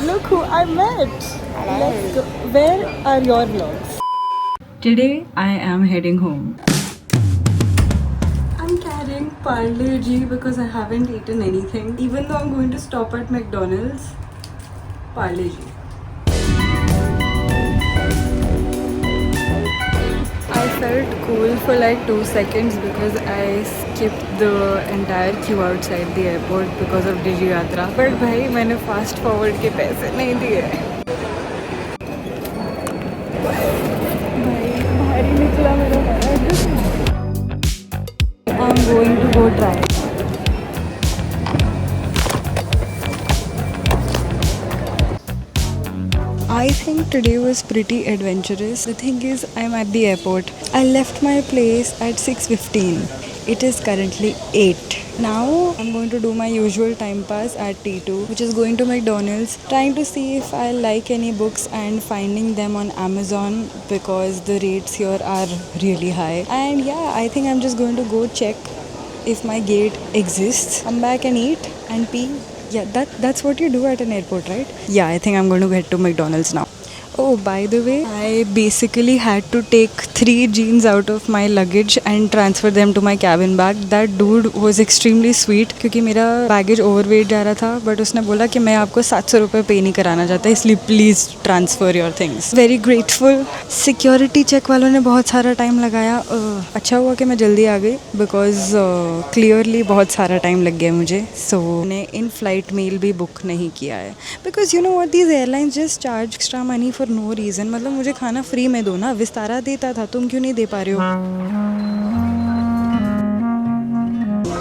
Look who I met. Let's go. Where are your vlogs? Today I am heading home. I'm carrying Parle G because I haven't eaten anything. Even though I'm going to stop at McDonald's, Parle G. I felt cool for like 2 seconds because I skipped the entire queue outside the airport because of Digi Yatra. But भाई मैंने fast forward के पैसे नहीं दिए. भाई भारी निकला मेरा bag. I'm going to go try. I think today was pretty adventurous. The thing is, I'm at the airport. I left my place at 6:15. It is currently 8. Now I'm going to do my usual time pass at T2, which is going to McDonald's, trying to see if I like any books and finding them on Amazon because the rates here are really high. And yeah, I think I'm just going to go check if my gate exists, come back and eat and pee. Yeah, that's what you do at an airport, right? Yeah, I think I'm going to head to McDonald's now. Oh, by the way, I basically had to take 3 jeans out of my luggage and transfer them to my cabin bag. That dude was extremely sweet क्योंकि मेरा baggage overweight जा रहा था, but उसने बोला कि मैं आपको 700 रुपये पे नहीं कराना चाहता, इसलिए please transfer your things. Very grateful. Security check वालों ने बहुत सारा टाइम लगाया. अच्छा हुआ कि मैं जल्दी आ गई बिकॉज क्लियरली बहुत सारा टाइम लग गया मुझे. सो मैंने इन फ्लाइट मील भी बुक नहीं किया है because you know what, these airlines just charge extra money for no reason. मतलब मुझे खाना फ्री में दो ना. विस्तारा देता था, तुम क्यों नहीं दे पा रहे हो?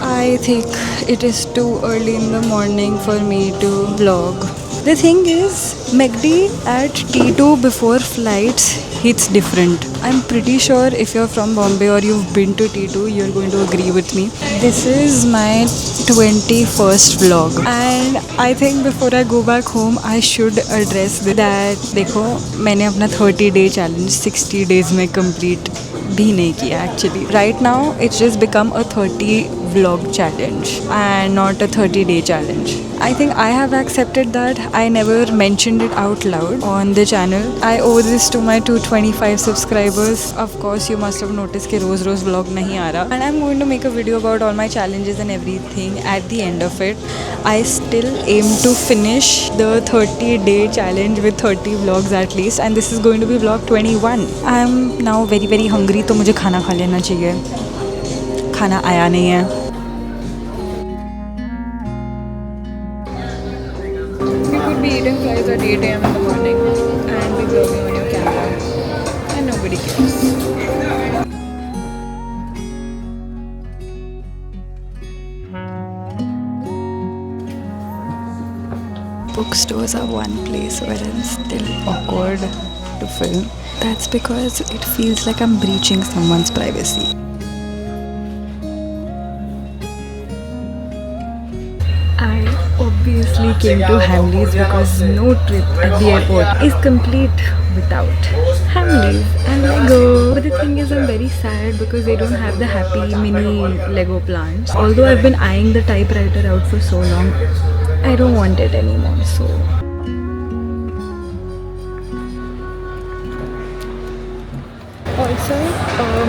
I think it is too early in the morning for me to vlog. The thing is, McD at T2 before flights hits different. I'm pretty sure if you're from Bombay or you've been to T2, you're going to agree with me. This is my 21st vlog. And I think before I go back home, I should address that. देखो, मैंने अपना 30-day challenge 60 days में complete भी नहीं किया actually. Right now, it's just become a 30 vlog challenge and not a 30-day challenge. I think I have accepted that. I never mentioned it out loud on the channel. I owe this to my 225 subscribers. Of course, you must have noticed कि रोज़ vlog नहीं आ रहा. And I'm going to make a video about all my challenges and everything at the end of it. I still aim to finish the 30-day challenge with 30 vlogs at least. And this is going to be vlog 21. I'm now very hungry, तो मुझे खाना खा लेना चाहिए. खाना आया नहीं है. Be eating fries at 8 AM in the morning and be vlogging on your camera and nobody cares. Bookstores are one place where it's still awkward to film. That's because it feels like I'm breaching someone's privacy. I obviously came to Hamleys because no trip at the airport is complete without Hamleys and Lego. But the thing is, I'm very sad because they don't have the happy mini Lego plants. Although I've been eyeing the typewriter out for so long, I don't want it anymore. So also,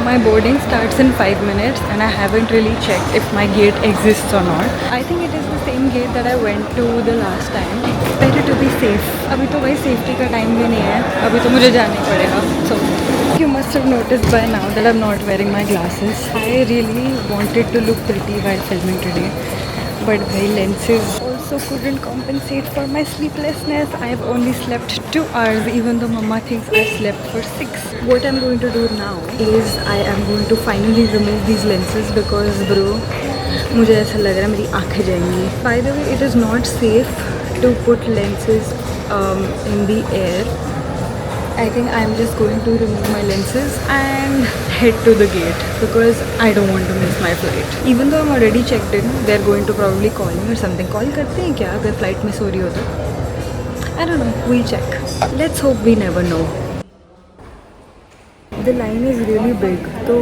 my boarding starts in 5 minutes and I haven't really checked if my gate exists or not. I think it is the same gate that I went to the last time. Better to be safe. अभी तो भाई safety का time भी नहीं है. अभी तो मुझे जाना ही पड़ेगा. So you must have noticed by now that I'm not wearing my glasses. I really wanted to look pretty while filming today, but my lenses also couldn't compensate for my sleeplessness. I've only slept 2 hours even though mama thinks I've slept for 6. What I'm going to do now is I am going to finally remove these lenses because bro, मुझे ऐसा लग रहा है मेरी आँखें जाएंगी. By the way, it is not safe to put lenses in the air. I think I'm just going to remove my lenses and head to the gate because I don't want to miss my flight. Even though I'm already checked in, they're going to probably call me or something. Call करते हैं क्या अगर flight miss हो रही हो तो? I don't know. We'll check. Let's hope we never know. The line is really big, तो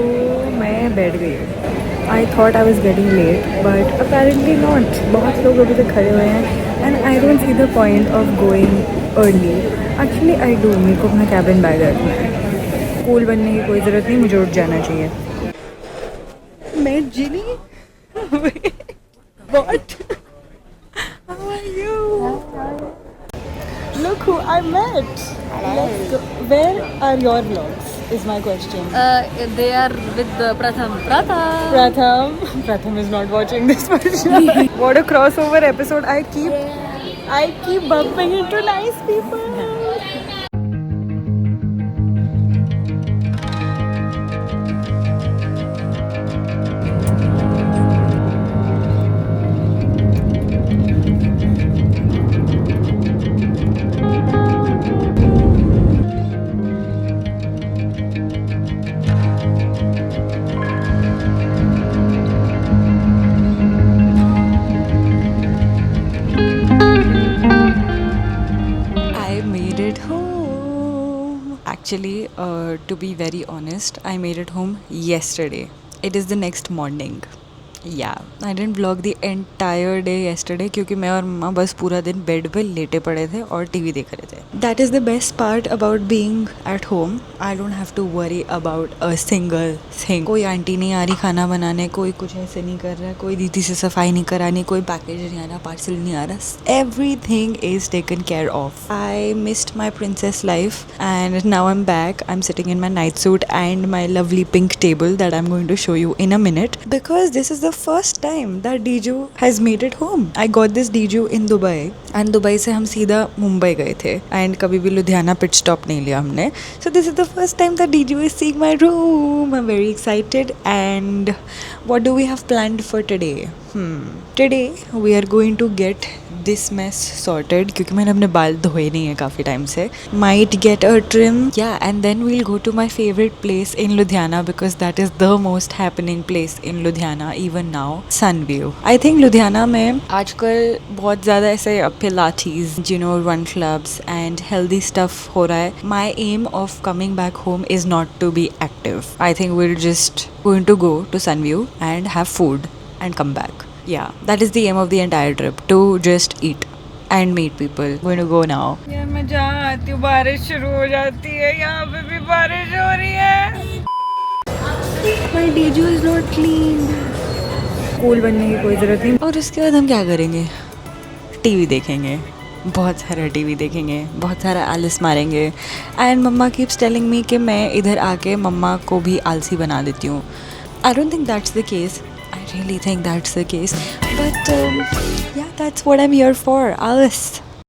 मैं बैठ गई. I thought I was getting late, but apparently not. बहुत लोग अभी तक खड़े हुए हैं and I don't see the point of going early. Actually I do. मेरे को अपना cabin bag रखना है. Cool बनने की कोई ज़रूरत नहीं, मुझे उठ जाना चाहिए. Met Ginny? What? How are you? Look who I met. Let's go. Where are your vlogs? Is my question. They are with Pratham. Pratham is not watching this version. What a crossover episode. I keep bumping into nice people. Actually, to be very honest, I made it home yesterday. It is the next morning. Yeah, I didn't vlog the entire day yesterday क्योंकि मैं और मम्मा बस पूरा दिन bed पे लेटे पड़े थे और टीवी देख रहे थे. That is the best part about being at home. I don't have to worry about a single thing. कोई आंटी नहीं आ रही खाना बनाने, कोई कुछ ऐसे नहीं कर रहा, कोई दीदी से सफाई नहीं करानी, कोई पैकेज नहीं आ रहा, पार्सल नहीं आ रहा. Everything is taken care of. I missed my princess life and now I'm back. I'm sitting in my night suit and my lovely pink table that I'm going to show you in a minute because this is the first time that Diju has made it home. I got this Diju in Dubai and Dubai से हम सीधा मुंबई गए थे and कभी भी Ludhiana pit stop नहीं लिया हमने. So this is the first time that Diju is seeing my room. I'm very excited. And what do we have planned for today? Today we are going to get this mess sorted क्योंकि मैंने अपने बाल धोए नहीं है काफ़ी time से. Might get a trim. Yeah, and then we'll go to my favorite place in Ludhiana because that is the most happening place in Ludhiana even now. Sunview. I think Ludhiana में आजकल बहुत ज़्यादा ऐसे pilates, run clubs and healthy stuff हो रहा है. My aim of coming back home is not to be active. I think we're just going to go to Sunview and have food and come back. Yeah, that is the aim of the entire trip, to just eat and meet people. Going to go now. यार मैं जहाँ आती हूँ बारिश शुरू हो जाती है. यहाँ पे भी बारिश हो रही है. My Diju is not clean. Cool बनने की कोई ज़रूरत नहीं. और उसके बाद हम क्या करेंगे? टीवी देखेंगे. बहुत सारा टीवी देखेंगे, बहुत सारा आलस मारेंगे. And mama keeps telling me कि मैं इधर आके मम्मा को भी आलसी बना देती हूँ. I don't think that's the case. I really think that's the case. But yeah, that's what I'm here for. Alice.